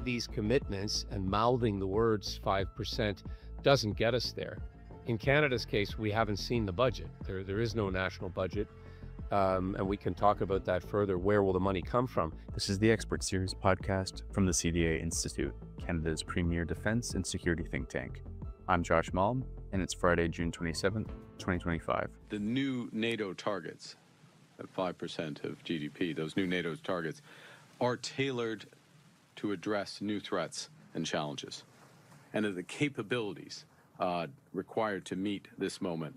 these commitments and mouthing the words 5% doesn't get us there. In Canada's case, we haven't seen the budget. There is no national budget, and we can talk about that further. Where will the money come from? This is the Expert Series podcast from the CDA Institute, Canada's premier defense and security think tank. I'm Josh Malm, and it's Friday, June 27th, 2025. The new NATO targets at 5% of GDP, those new NATO targets, are tailored to address new threats and challenges. And the capabilities required to meet this moment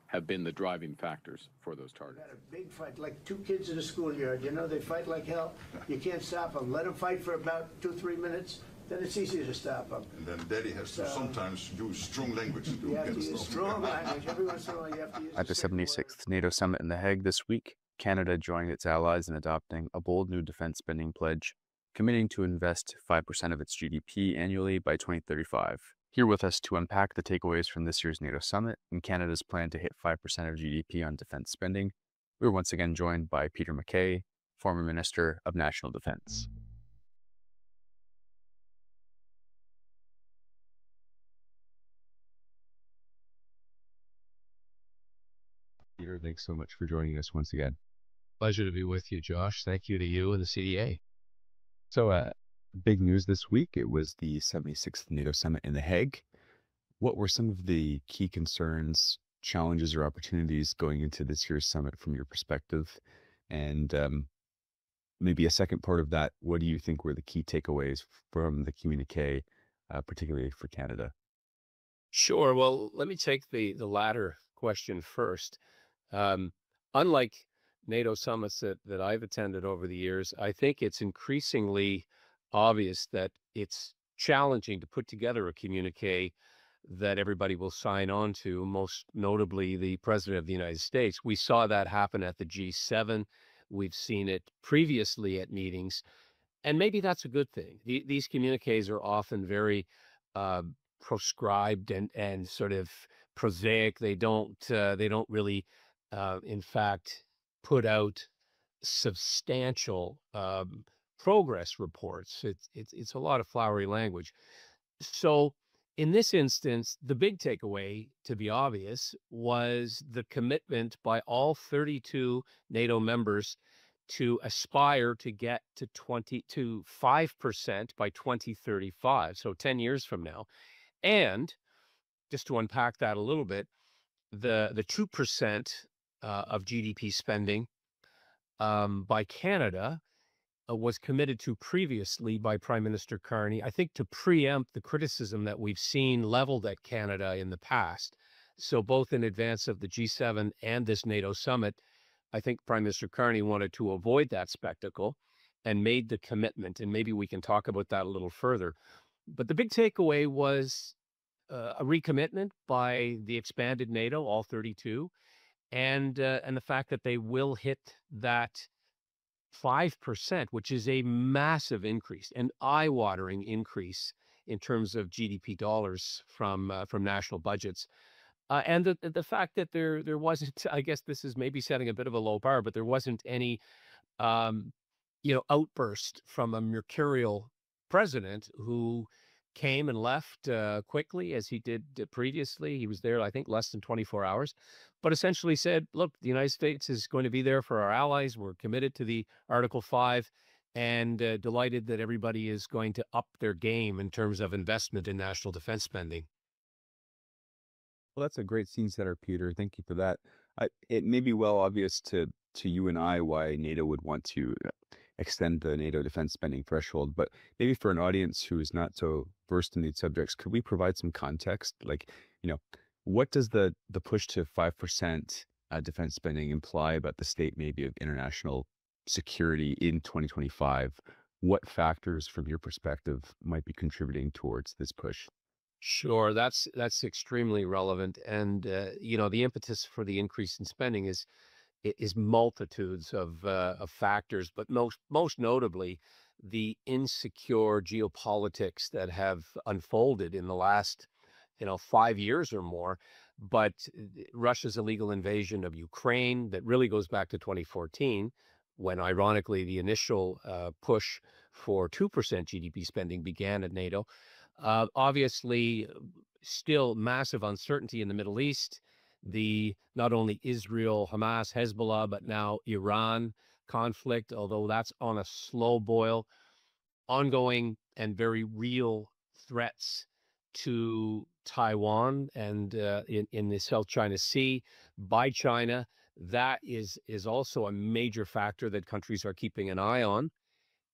have been the driving factors for those targets. Had a big fight, like two kids in a schoolyard. You know, they fight like hell. You can't stop them. Let them fight for about 2-3 minutes. Then it's easy to stop them. And then Daddy has to sometimes use strong language to you have to use strong language. Every once in a while you have to use At the 76th NATO summit in The Hague this week, Canada joined its allies in adopting a bold new defense spending pledge, committing to invest 5% of its GDP annually by 2035. Here with us to unpack the takeaways from this year's NATO summit and Canada's plan to hit 5% of GDP on defense spending, we're once again joined by Peter MacKay, former Minister of National Defense. Peter, thanks so much for joining us once again. Pleasure to be with you, Josh. Thank you to you and the CDA. So, big news this week. It was the 76th NATO summit in The Hague. What were some of the key concerns, challenges, or opportunities going into this year's summit from your perspective? And maybe a second part of that, what do you think were the key takeaways from the communique, particularly for Canada? Sure. Well, let me take the latter question first. Unlike NATO summits that I've attended over the years, I think it's increasingly obvious that it's challenging to put together a communique that everybody will sign on to, most notably the President of the United States. We saw that happen at the G7. We've seen it previously at meetings, and maybe that's a good thing. These communiques are often very proscribed and sort of prosaic. They don't really, in fact, put out substantial progress reports. It's a lot of flowery language. So in this instance, the big takeaway, to be obvious, was the commitment by all 32 NATO members to aspire to get to 5% by 2035, so 10 years from now. And just to unpack that a little bit, the 2% of GDP spending by Canada was committed to previously by Prime Minister Carney, I think to preempt the criticism that we've seen leveled at Canada in the past. So both in advance of the G7 and this NATO summit, I think Prime Minister Carney wanted to avoid that spectacle and made the commitment. And maybe we can talk about that a little further. But the big takeaway was a recommitment by the expanded NATO, all 32, and the fact that they will hit that 5%, which is a massive increase, an eye-watering increase in terms of GDP dollars from national budgets. And the fact that there wasn't, I guess this is maybe setting a bit of a low bar, but there wasn't any, outburst from a mercurial president who came and left quickly, as he did previously. He was there, I think, less than 24 hours, but essentially said, look, the United States is going to be there for our allies. We're committed to the Article 5 and delighted that everybody is going to up their game in terms of investment in national defense spending. Well, that's a great scene setter, Peter. Thank you for that. It may be well obvious to you and I why NATO would want to extend the NATO defense spending threshold, but maybe for an audience who is not so versed in these subjects, could we provide some context? Like, what does the push to 5% defense spending imply about the state maybe of international security in 2025? What factors from your perspective might be contributing towards this push? Sure, that's extremely relevant. And, the impetus for the increase in spending is multitudes of factors, but most notably the insecure geopolitics that have unfolded in the last 5 years or more. But Russia's illegal invasion of Ukraine that really goes back to 2014, when ironically the initial push for 2% GDP spending began at NATO. Obviously, still massive uncertainty in the Middle East. The not only Israel, Hamas, Hezbollah, but now Iran conflict, although that's on a slow boil. Ongoing and very real threats to Taiwan and in the South China Sea by China. That is also a major factor that countries are keeping an eye on.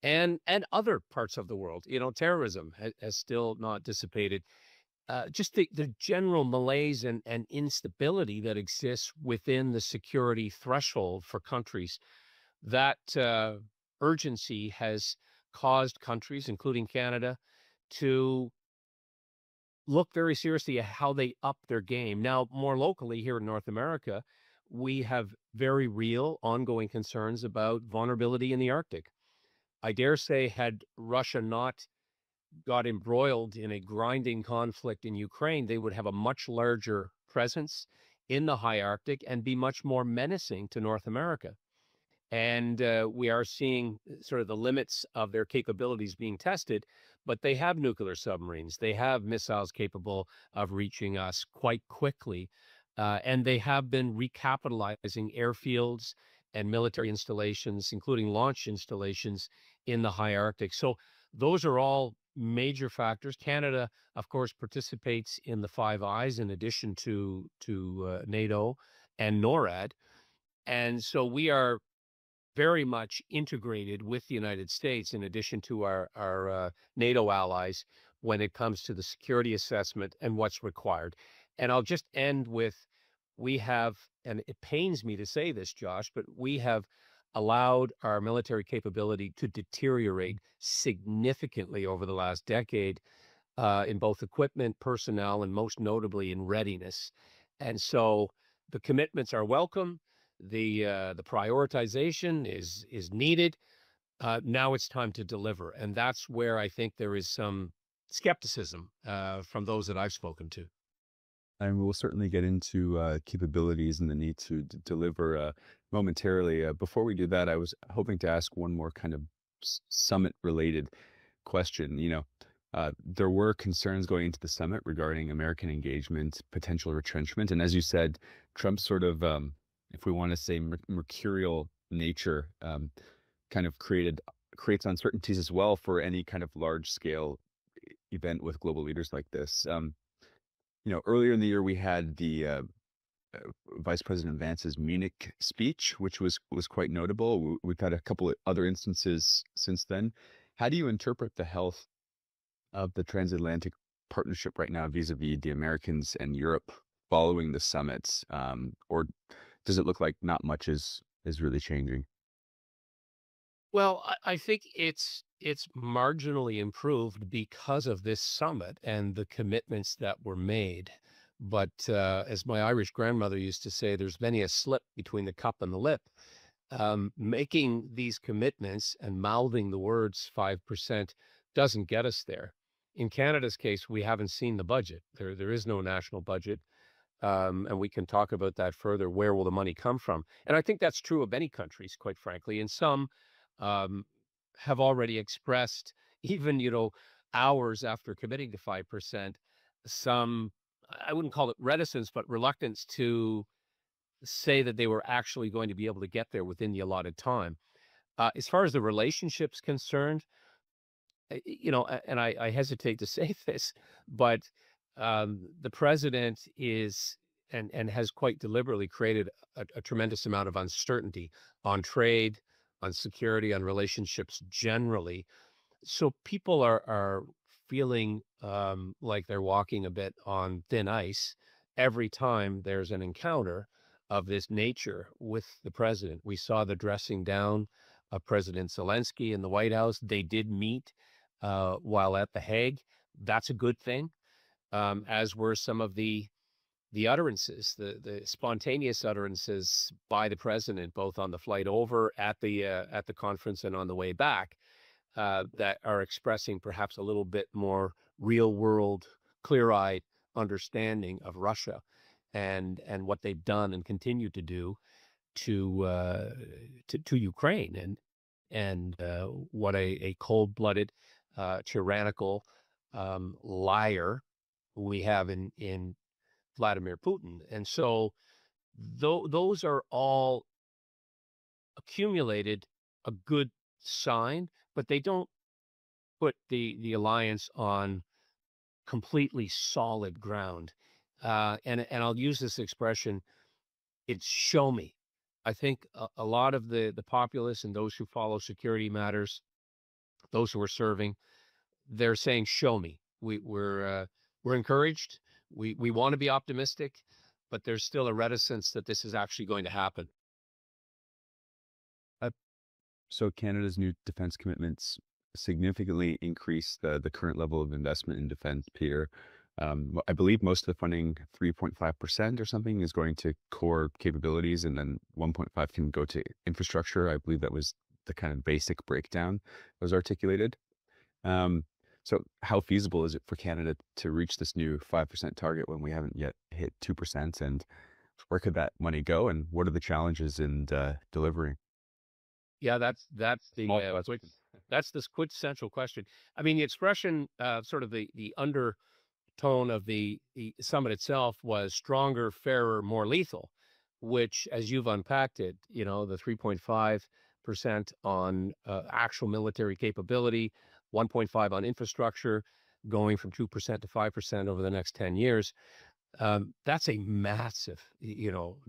And other parts of the world, terrorism has still not dissipated. Just the general malaise and instability that exists within the security threshold for countries, that urgency has caused countries, including Canada, to look very seriously at how they up their game. Now, more locally here in North America, we have very real ongoing concerns about vulnerability in the Arctic. I dare say, had Russia not got embroiled in a grinding conflict in Ukraine, they would have a much larger presence in the high Arctic and be much more menacing to North America. And we are seeing sort of the limits of their capabilities being tested, but they have nuclear submarines. They have missiles capable of reaching us quite quickly. And they have been recapitalizing airfields and military installations, including launch installations in the high Arctic. So those are all major factors. Canada, of course, participates in the Five Eyes in addition to NATO and NORAD. And so we are very much integrated with the United States in addition to our NATO allies when it comes to the security assessment and what's required. And I'll just end with, we have, and it pains me to say this, Josh, but we have allowed our military capability to deteriorate significantly over the last decade in both equipment, personnel, and most notably in readiness. And so the commitments are welcome. The prioritization is needed. Now it's time to deliver. And that's where I think there is some skepticism from those that I've spoken to. And we'll certainly get into capabilities and the need to deliver momentarily. Before we do that, I was hoping to ask one more kind of summit-related question. There were concerns going into the summit regarding American engagement, potential retrenchment. And as you said, Trump's sort of, if we want to say mercurial nature, kind of creates uncertainties as well for any kind of large-scale event with global leaders like this. Earlier in the year, we had the Vice President Vance's Munich speech, which was quite notable. We've had a couple of other instances since then. How do you interpret the health of the transatlantic partnership right now vis-a-vis the Americans and Europe following the summits? Or does it look like not much is really changing? Well, I think it's marginally improved because of this summit and the commitments that were made. But as my Irish grandmother used to say, there's many a slip between the cup and the lip. Making these commitments and mouthing the words 5% doesn't get us there. In Canada's case, we haven't seen the budget. There is no national budget. And we can talk about that further. Where will the money come from? And I think that's true of many countries, quite frankly. And some have already expressed, even, hours after committing to 5%, some, I wouldn't call it reticence, but reluctance to say that they were actually going to be able to get there within the allotted time. As far as the relationship's concerned, and I hesitate to say this, but the president is and has quite deliberately created a tremendous amount of uncertainty on trade, on security, on relationships generally. So people are feeling like they're walking a bit on thin ice every time there's an encounter of this nature with the president. We saw the dressing down of President Zelensky in the White House. They did meet while at The Hague. That's a good thing, as were some of the utterances, the spontaneous utterances by the president, both on the flight over, at the conference, and on the way back, that are expressing perhaps a little bit more real world, clear-eyed understanding of Russia and what they've done and continue to do to Ukraine. and what a cold-blooded, tyrannical liar we have in Vladimir Putin. And so those are all accumulated a good sign, but they don't put the alliance on completely solid ground. And I'll use this expression, it's show me. I think a lot of the populace and those who follow security matters, those who are serving, they're saying, show me. We're encouraged. We want to be optimistic, but there's still a reticence that this is actually going to happen. So Canada's new defense commitments significantly increase the current level of investment in defense, Peter. I believe most of the funding, 3.5% or something, is going to core capabilities, and then 1.5 can go to infrastructure. I believe that was the kind of basic breakdown that was articulated. So how feasible is it for Canada to reach this new 5% target when we haven't yet hit 2%? And where could that money go? And what are the challenges in delivering? Yeah, that's this quintessential question. I mean, the expression, sort of the undertone of the summit itself was stronger, fairer, more lethal, which, as you've unpacked it, the 3.5% on actual military capability, 1.5 on infrastructure, going from 2% to 5% over the next 10 years. That's a massive,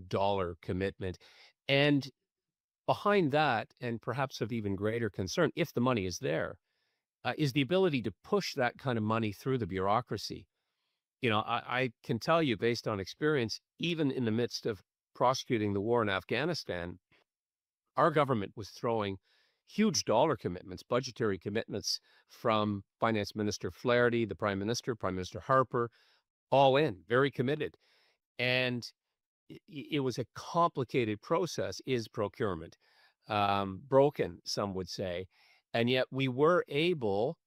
dollar commitment. And behind that, and perhaps of even greater concern, if the money is there, is the ability to push that kind of money through the bureaucracy. I can tell you, based on experience, even in the midst of prosecuting the war in Afghanistan, our government was throwing huge dollar commitments, budgetary commitments from Finance Minister Flaherty, the Prime Minister Harper, all in, very committed. And it was a complicated process, is procurement, broken, some would say. And yet we were able,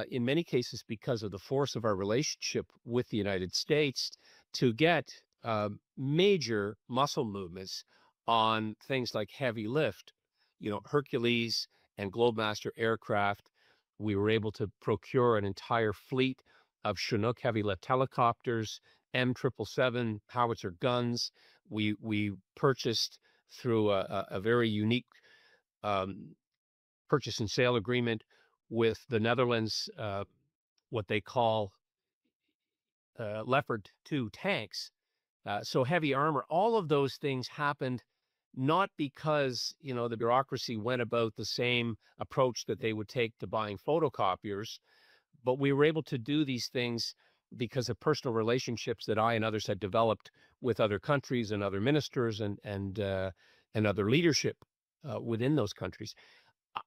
in many cases, because of the force of our relationship with the United States, to get major muscle movements on things like heavy lift, Hercules and Globemaster aircraft. We were able to procure an entire fleet of Chinook heavy lift helicopters, M777 howitzer guns. We purchased through a very unique purchase and sale agreement with the Netherlands, what they call Leopard 2 tanks. So heavy armor, all of those things happened not because, the bureaucracy went about the same approach that they would take to buying photocopiers, but we were able to do these things because of personal relationships that I and others had developed with other countries and other ministers and other leadership within those countries.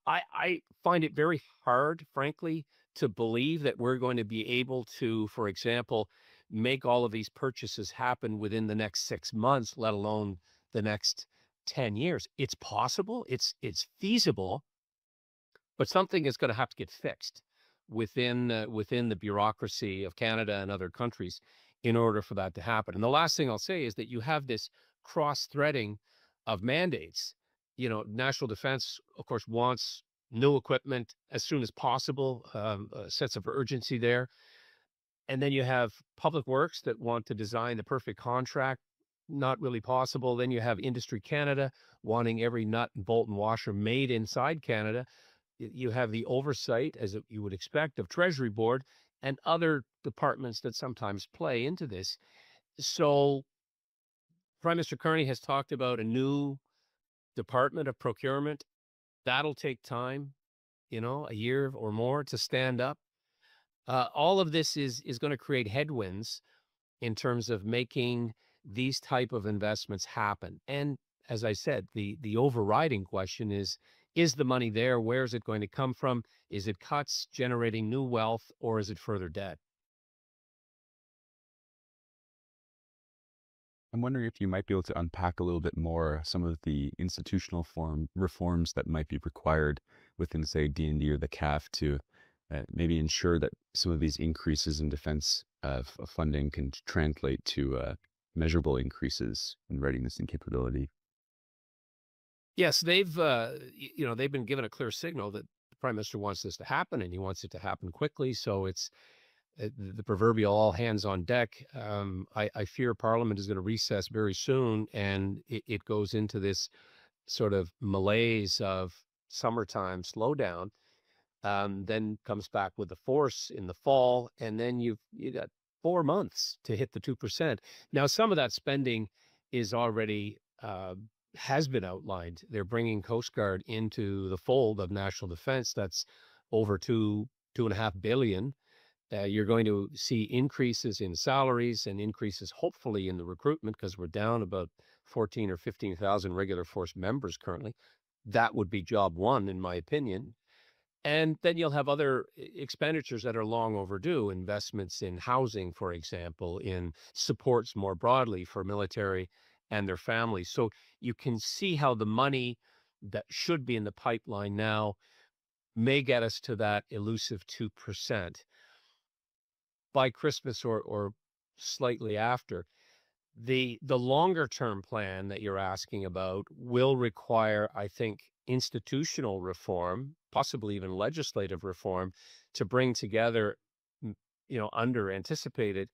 I find it very hard, frankly, to believe that we're going to be able to, for example, make all of these purchases happen within the next 6 months, let alone the next 10 years. It's possible, it's feasible, but something is going to have to get fixed within the bureaucracy of Canada and other countries in order for that to happen. And the last thing I'll say is that you have this cross-threading of mandates. National Defense, of course, wants new equipment as soon as possible, a sense of urgency there. And then you have Public Works that want to design the perfect contract, not really possible. Then you have Industry Canada wanting every nut and bolt and washer made inside Canada. You have the oversight, as you would expect, of Treasury Board and other departments that sometimes play into this. So Prime Minister Carney has talked about a new Department of Procurement. That'll take time, a year or more to stand up. All of this is going to create headwinds in terms of making these type of investments happen. And as I said, the overriding question is the money there? Where is it going to come from? Is it cuts generating new wealth, or is it further debt? I'm wondering if you might be able to unpack a little bit more some of the institutional reforms that might be required within, say, D&D or the CAF to maybe ensure that some of these increases in defense funding can translate to measurable increases in readiness and capability. Yes, they've been given a clear signal that the prime minister wants this to happen, and he wants it to happen quickly. So it's the proverbial all hands on deck. I fear Parliament is going to recess very soon, and it goes into this sort of malaise of summertime slowdown. Then comes back with the force in the fall, and then you got 4 months to hit the 2%. Now, some of that spending is already has been outlined. They're bringing Coast Guard into the fold of national defense. That's over $2.5 billion. You're going to see increases in salaries and increases, hopefully, in the recruitment, because we're down about 14 or 15,000 regular force members currently. That would be job one, in my opinion. And then you'll have other expenditures that are long overdue, investments in housing, for example, in supports more broadly for military and their families. So you can see how the money that should be in the pipeline now may get us to that elusive 2% by Christmas or slightly after. The longer term plan that you're asking about will require, I think, institutional reform, possibly even legislative reform, to bring together, anticipated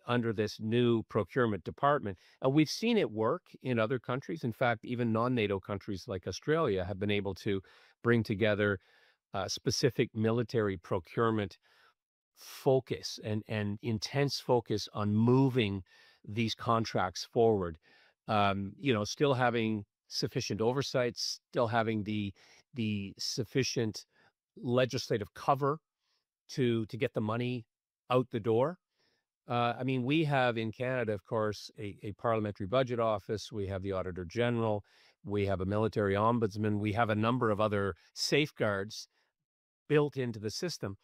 under this new procurement department. And we've seen it work in other countries. In fact, even non-NATO countries like Australia have been able to bring together specific military procurement focus and intense focus on moving these contracts forward. Still having sufficient oversight, still having the sufficient legislative cover to get the money out the door. We have in Canada, of course, a parliamentary budget office. We have the Auditor General. We have a military ombudsman. We have a number of other safeguards built into the system.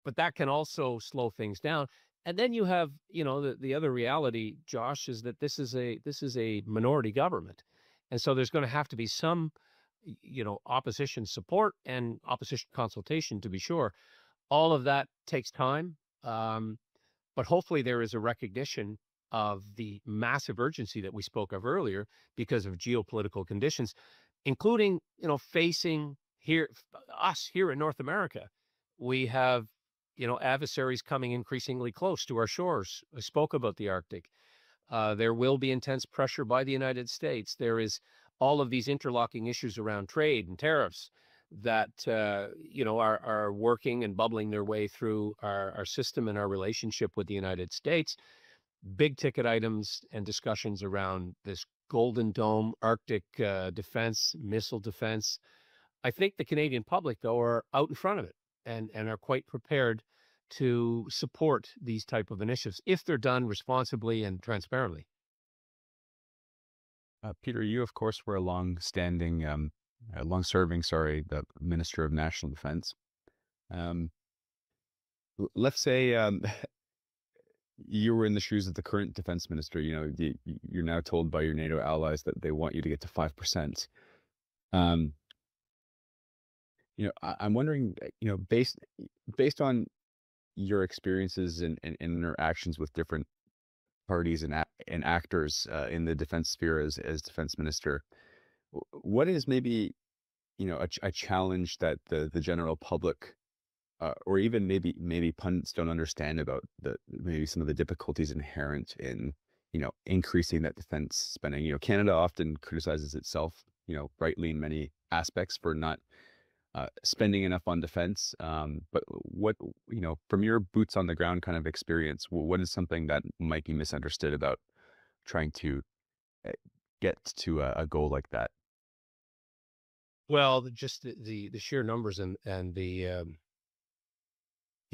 But that can also slow things down. And then you have, the other reality, Josh, is that this is a minority government. And so there's going to have to be some, opposition support and opposition consultation, to be sure. All of that takes time. But hopefully there is a recognition of the massive urgency that we spoke of earlier because of geopolitical conditions, including, facing us here in North America. We have, adversaries coming increasingly close to our shores. I spoke about the Arctic. There will be intense pressure by the United States. There is all of these interlocking issues around trade and tariffs that, are working and bubbling their way through our system and our relationship with the United States. Big ticket items and discussions around this Golden Dome, Arctic defense, missile defense. I think the Canadian public, though, are out in front of it and are quite prepared to support these type of initiatives if they're done responsibly and transparently. Peter, you, of course, were a long-serving, the Minister of National Defense. Let's say you were in the shoes of the current defense minister. You're now told by your NATO allies that they want you to get to 5%. I'm wondering, based on your experiences and interactions with different parties and actors in the defense sphere as defense minister, what is maybe a challenge that the general public or even maybe pundits don't understand about maybe some of the difficulties inherent in increasing that defense spending? Canada often criticizes itself rightly in many aspects for not spending enough on defense. But what, from your boots on the ground kind of experience, what is something that might be misunderstood about trying to get to a goal like that? Well, just the sheer numbers and the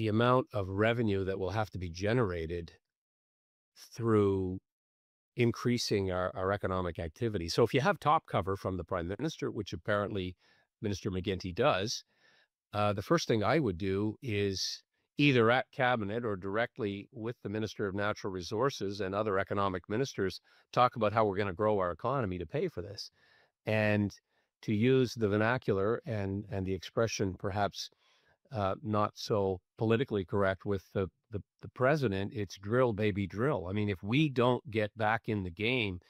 amount of revenue that will have to be generated through increasing our economic activity. So if you have top cover from the Prime Minister, which apparently Minister McGuinty does, the first thing I would do is either at Cabinet or directly with the Minister of Natural Resources and other economic ministers talk about how we're going to grow our economy to pay for this. And to use the vernacular and the expression perhaps not so politically correct with the president, it's drill, baby, drill. If we don't get back in the game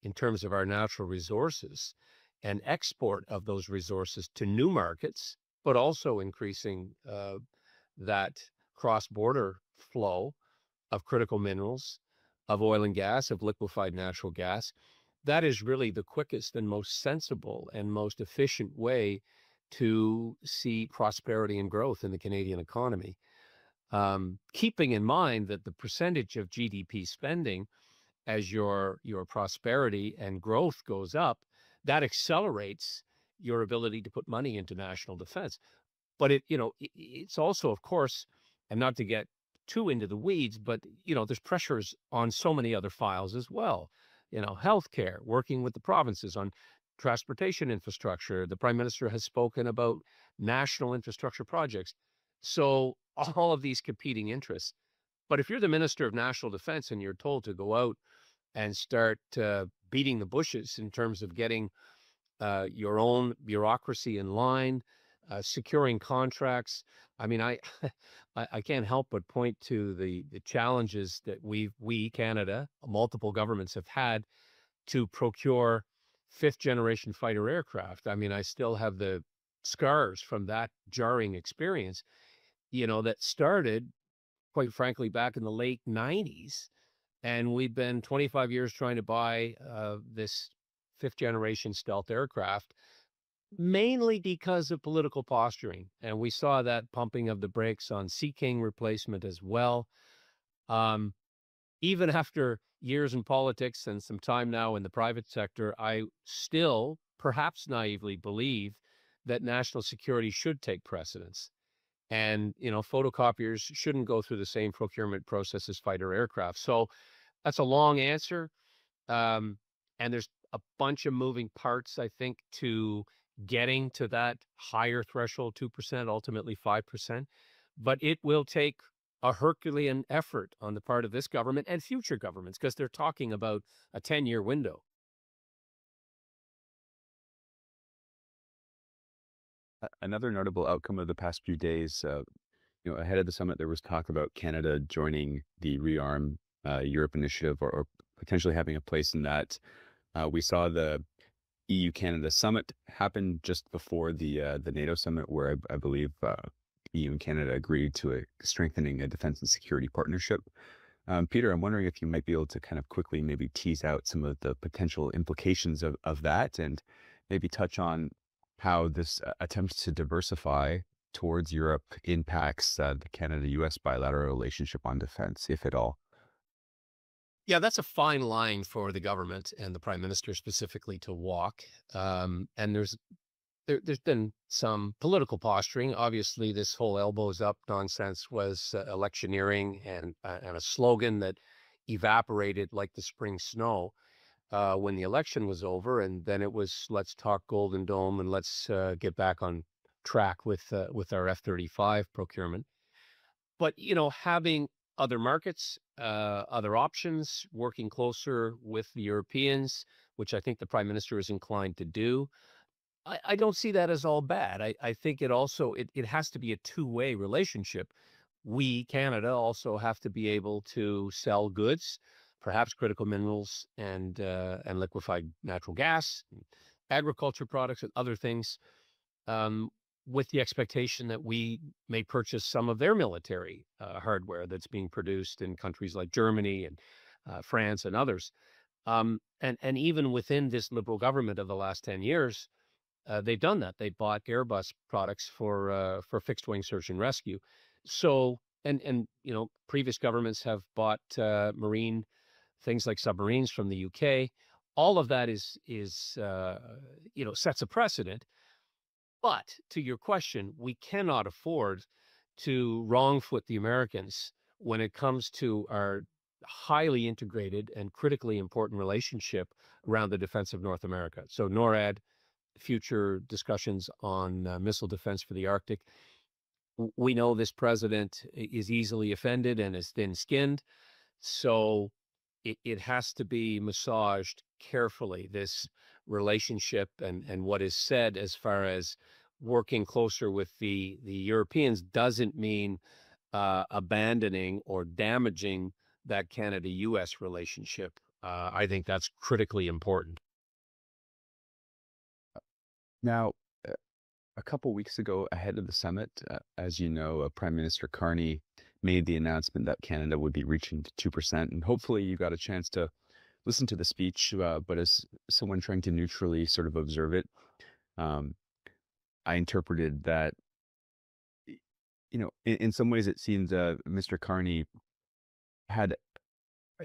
in terms of our natural resources, and export of those resources to new markets, but also increasing that cross-border flow of critical minerals, of oil and gas, of liquefied natural gas. That is really the quickest and most sensible and most efficient way to see prosperity and growth in the Canadian economy. Keeping in mind that the percentage of GDP spending as your prosperity and growth goes up, that accelerates your ability to put money into national defense. But it's also, of course, and not to get too into the weeds, but there's pressures on so many other files as well. Healthcare, working with the provinces on transportation infrastructure. The Prime Minister has spoken about national infrastructure projects. So all of these competing interests. But if you're the Minister of National Defense and you're told to go out and start beating the bushes in terms of getting your own bureaucracy in line, securing contracts, I mean, I can't help but point to the challenges that we, Canada, multiple governments have had to procure fifth-generation fighter aircraft. I mean, I still have the scars from that jarring experience, that started, quite frankly, back in the late 90s. And we've been 25 years trying to buy this fifth-generation stealth aircraft, mainly because of political posturing. And we saw that pumping of the brakes on Sea King replacement as well. Even after years in politics and some time now in the private sector, I still, perhaps naively, believe that national security should take precedence. And, photocopiers shouldn't go through the same procurement process as fighter aircraft. So that's a long answer. And there's a bunch of moving parts, I think, to getting to that higher threshold, 2%, ultimately 5%. But it will take a Herculean effort on the part of this government and future governments, because they're talking about a 10-year window. Another notable outcome of the past few days, ahead of the summit, there was talk about Canada joining the Rearm Europe initiative, or potentially having a place in that. We saw the EU-Canada summit happen just before the NATO summit, where I believe EU and Canada agreed to strengthening a defense and security partnership. Peter, I'm wondering if you might be able to kind of quickly maybe tease out some of the potential implications of that, and maybe touch on how this attempts to diversify towards Europe impacts the Canada-US bilateral relationship on defense, if at all. Yeah, that's a fine line for the government and the Prime Minister specifically to walk. And there's been some political posturing. Obviously, this whole elbows up nonsense was electioneering and a slogan that evaporated like the spring snow when the election was over. And then it was, let's talk Golden Dome and let's get back on track with our F-35 procurement. But, having other markets, other options, working closer with the Europeans, which I think the Prime Minister is inclined to do, I don't see that as all bad. I think it also, it has to be a two-way relationship. We, Canada, also have to be able to sell goods, perhaps critical minerals and liquefied natural gas, agriculture products and other things, with the expectation that we may purchase some of their military hardware that's being produced in countries like Germany and France and others. And even within this Liberal government of the last 10 years, they've done that. They bought Airbus products for fixed wing search and rescue. So, and previous governments have bought marine things like submarines from the UK. All of that is sets a precedent. But to your question, we cannot afford to wrong-foot the Americans when it comes to our highly integrated and critically important relationship around the defense of North America. So NORAD, future discussions on missile defense for the Arctic. We know this president is easily offended and is thin-skinned, so it has to be massaged carefully, this relationship and what is said as far as working closer with the Europeans doesn't mean abandoning or damaging that Canada-US relationship. I think that's critically important. Now, a couple weeks ago, ahead of the summit, as you know, Prime Minister Carney made the announcement that Canada would be reaching 2%. And hopefully you got a chance to listen to the speech, but as someone trying to neutrally sort of observe it, I interpreted that, in some ways it seemed Mr. Carney had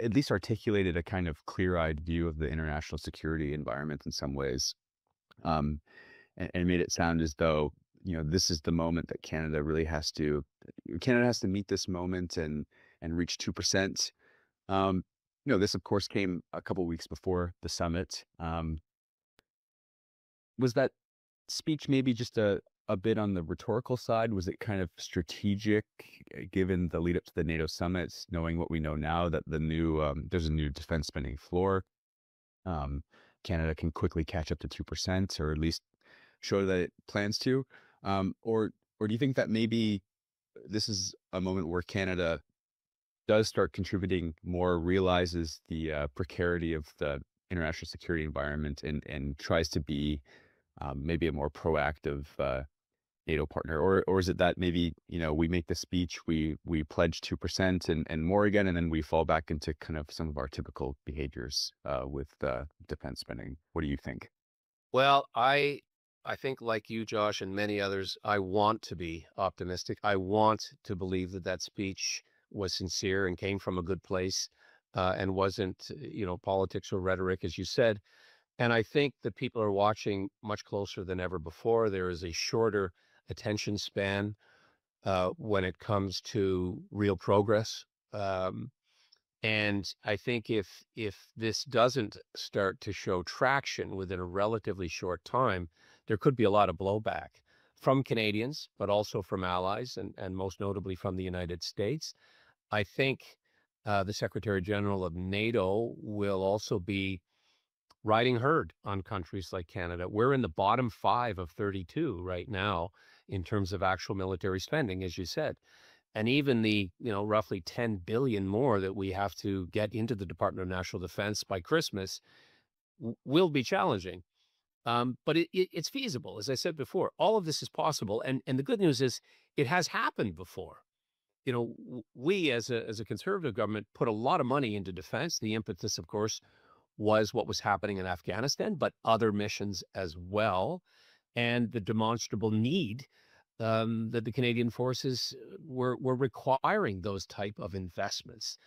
at least articulated a kind of clear-eyed view of the international security environment in some ways, and made it sound as though, this is the moment that Canada has to meet this moment and reach 2%. This of course came a couple weeks before the summit. Was that speech maybe just a bit on the rhetorical side? Was it kind of strategic, given the lead up to the NATO summits, knowing what we know now, that there's a new defense spending floor? Canada can quickly catch up to 2%, or at least show that it plans to. Or do you think that maybe this is a moment where Canada does start contributing more, realizes the precarity of the international security environment, and tries to be maybe a more proactive NATO partner? Or is it that maybe, we make the speech, we pledge 2% and more again, and then we fall back into kind of some of our typical behaviors with defense spending? What do you think? Well, I think, like you, Josh, and many others, I want to be optimistic. I want to believe that speech was sincere and came from a good place, and wasn't, politics or rhetoric, as you said. And I think that people are watching much closer than ever before. There is a shorter attention span when it comes to real progress. And I think if this doesn't start to show traction within a relatively short time, there could be a lot of blowback from Canadians, but also from allies, and most notably from the United States. I think the Secretary General of NATO will also be riding herd on countries like Canada. We're in the bottom 5 of 32 right now in terms of actual military spending, as you said. And even the, roughly 10 billion more that we have to get into the Department of National Defense by Christmas will be challenging. But it's feasible. As I said before, all of this is possible. And the good news is it has happened before. We as a conservative government put a lot of money into defense. The impetus, of course, was what was happening in Afghanistan, but other missions as well, and the demonstrable need that the Canadian forces were requiring those type of investments.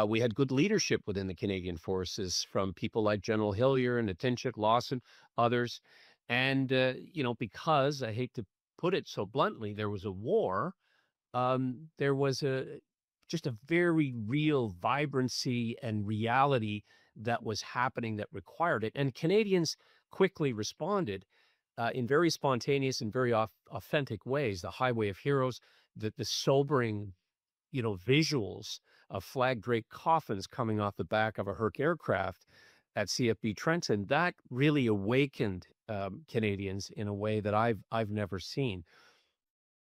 We had good leadership within the Canadian forces from people like General Hillier and Atinchik, Lawson, others. And, because, I hate to put it so bluntly, there was a war, there was just a very real vibrancy and reality that was happening that required it. And Canadians quickly responded in very spontaneous and very authentic ways. The Highway of Heroes, the sobering, visuals of flag-draped coffins coming off the back of a Herc aircraft at CFB Trenton, that really awakened Canadians in a way that I've never seen.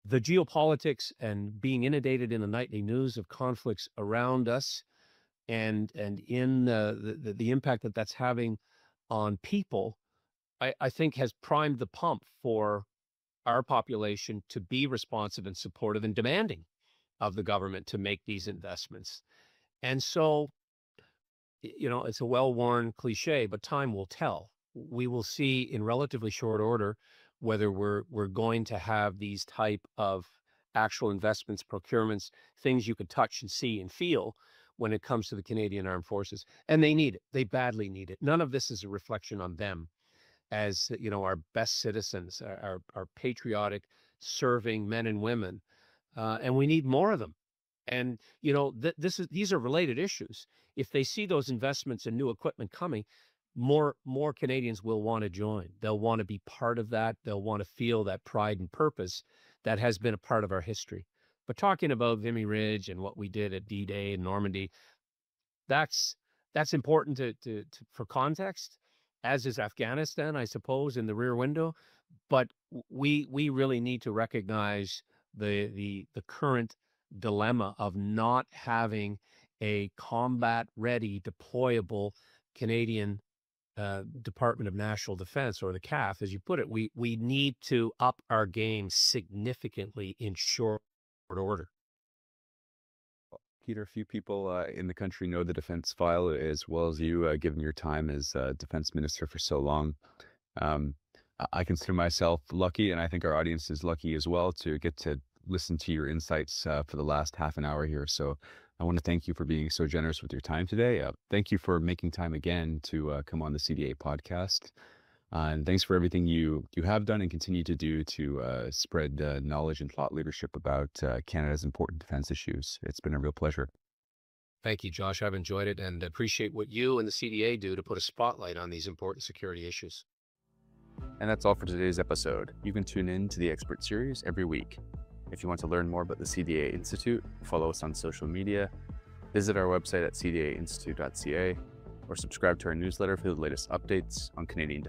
The geopolitics and being inundated in the nightly news of conflicts around us, and in the impact that's having on people, I think has primed the pump for our population to be responsive and supportive and demanding of the government to make these investments. And so, it's a well-worn cliche, but time will tell. We will see in relatively short order whether we're going to have these type of actual investments, procurements, things you could touch and see and feel when it comes to the Canadian Armed Forces. And they need it. They badly need it. None of this is a reflection on them as, our best citizens, our patriotic, serving men and women. And we need more of them. And, these are related issues. If they see those investments and new equipment coming, more Canadians will want to join. They'll want to be part of that. They'll want to feel that pride and purpose that has been a part of our history. But talking about Vimy Ridge and what we did at D-Day and Normandy, that's important for context, as is Afghanistan, I suppose, in the rear window. But we really need to recognize the current dilemma of not having a combat-ready, deployable Canadian Department of National Defense, or the CAF, as you put it, we need to up our game significantly in short order. Peter, few people in the country know the defense file as well as you, given your time as defense minister for so long. I consider myself lucky, and I think our audience is lucky as well, to get to listen to your insights for the last half an hour here. So I want to thank you for being so generous with your time today. Thank you for making time again to come on the CDA podcast. And thanks for everything you have done and continue to do to spread knowledge and thought leadership about Canada's important defense issues. It's been a real pleasure. Thank you, Josh. I've enjoyed it and appreciate what you and the CDA do to put a spotlight on these important security issues. And that's all for today's episode. You can tune in to the Expert Series every week. If you want to learn more about the CDA Institute, follow us on social media, visit our website at cdainstitute.ca, or subscribe to our newsletter for the latest updates on Canadian